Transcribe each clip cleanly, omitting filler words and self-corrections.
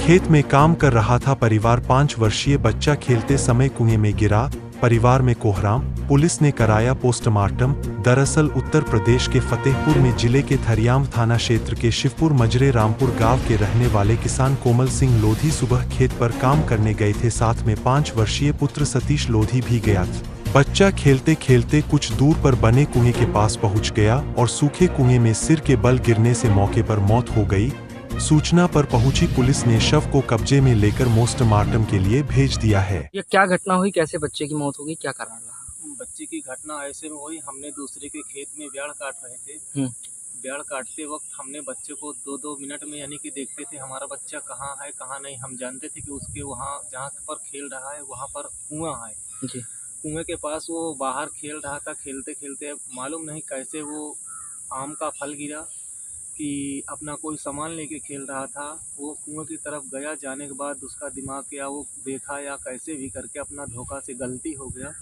खेत में काम कर रहा था परिवार। 5 वर्षीय बच्चा खेलते समय कुएं में गिरा, परिवार में कोहराम। पुलिस ने कराया पोस्टमार्टम। दरअसल उत्तर प्रदेश के फतेहपुर में जिले के थरियाम थाना क्षेत्र के शिवपुर मजरे रामपुर गांव के रहने वाले किसान कोमल सिंह लोधी सुबह खेत पर काम करने गए थे। साथ में 5 वर्षीय पुत्र सतीश लोधी भी गया था। बच्चा खेलते खेलते कुछ दूर पर बने कुएं के पास पहुंच गया और सूखे कुएं में सिर के बल गिरने से मौके पर मौत हो गई। सूचना पर पहुंची पुलिस ने शव को कब्जे में लेकर पोस्टमार्टम के लिए भेज दिया है। ये क्या घटना हुई, कैसे बच्चे की मौत हो गई, क्या कारण रहा? बच्चे की घटना ऐसे में हुई, हमने दूसरे के खेत में ब्याड़ काट रहे थे। ब्याड़ काटते वक्त हमने बच्चे को 2-2 मिनट में यानी कि देखते थे हमारा बच्चा कहाँ है कहाँ नहीं। हम जानते थे कि उसके वहाँ जहाँ पर खेल रहा है वहाँ पर कुआं है जी। कुएं के पास वो बाहर खेल रहा था। खेलते खेलते मालूम नहीं कैसे वो आम का फल गिरा कि अपना कोई सामान लेके खेल रहा था। वो कुएं की तरफ गया, जाने के बाद उसका दिमाग क्या वो देखा या कैसे भी करके अपना धोखा से गलती हो गया।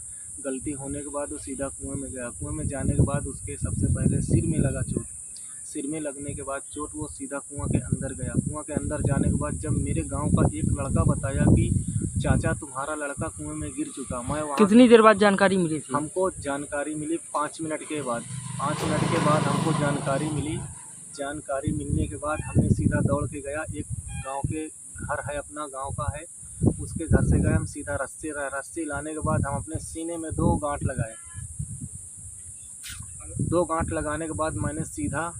गलती होने के बाद वो सीधा कुएं में गया। कुएं में जाने के बाद उसके सबसे पहले सिर में लगा चोट। सिर में लगने के बाद चोट वो सीधा कुआं के अंदर गया। कुआं के अंदर जाने के बाद जब मेरे गांव का एक लड़का बताया कि चाचा तुम्हारा लड़का कुएं में गिर चुका, मैं वहाँ कितनी देर बाद जानकारी मिली थी? हमको जानकारी मिली 5 मिनट के बाद। 5 मिनट के बाद हमको जानकारी मिली। जानकारी मिलने के बाद हमने सीधा दौड़ के गया। एक गांव के घर है, अपना गांव का है, उसके घर से गए हम सीधा। रस्सी लाने के बाद हम अपने सीने में 2 गांठ लगाए। 2 गांठ लगाने के बाद मैंने सीधा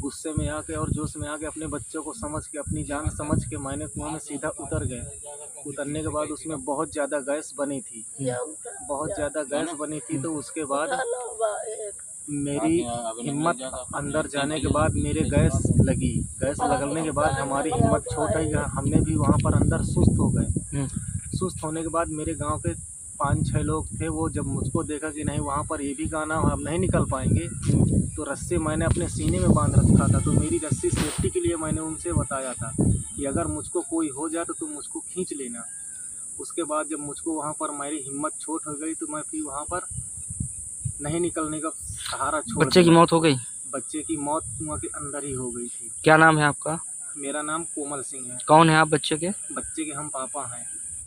गुस्से में आके और जोश में आके अपने बच्चों को समझ के, अपनी जान समझ के मैंने कुआं में सीधा उतर गए। उतरने के बाद उसमें बहुत ज़्यादा गैस बनी थी। बहुत ज़्यादा गैस बनी थी। तो उसके बाद मेरी हिम्मत अंदर जाने के बाद मेरे गैस लगी। गैस लगने के बाद हमारी हिम्मत छूट गई। हमने भी वहाँ पर अंदर सुस्त हो गए। सुस्त होने के बाद मेरे गांव के 5-6 लोग थे। वो जब मुझको देखा कि नहीं वहाँ पर ये भी गाना हम नहीं निकल पाएंगे, तो रस्सी मैंने अपने सीने में बांध रखा था। तो मेरी रस्सी सेफ्टी के लिए मैंने उनसे बताया था कि अगर मुझको कोई हो जाए तो तुम मुझको खींच लेना। उसके बाद जब मुझको वहाँ पर मेरी हिम्मत छोट हो गई तो मैं फिर वहाँ पर नहीं निकलने का सहारा छोड़। बच्चे की मौत हो गई? बच्चे की मौत कुआं के अंदर ही हो गई थी। क्या नाम है आपका? मेरा नाम कोमल सिंह है। कौन है आप बच्चे के? बच्चे के हम पापा हैं।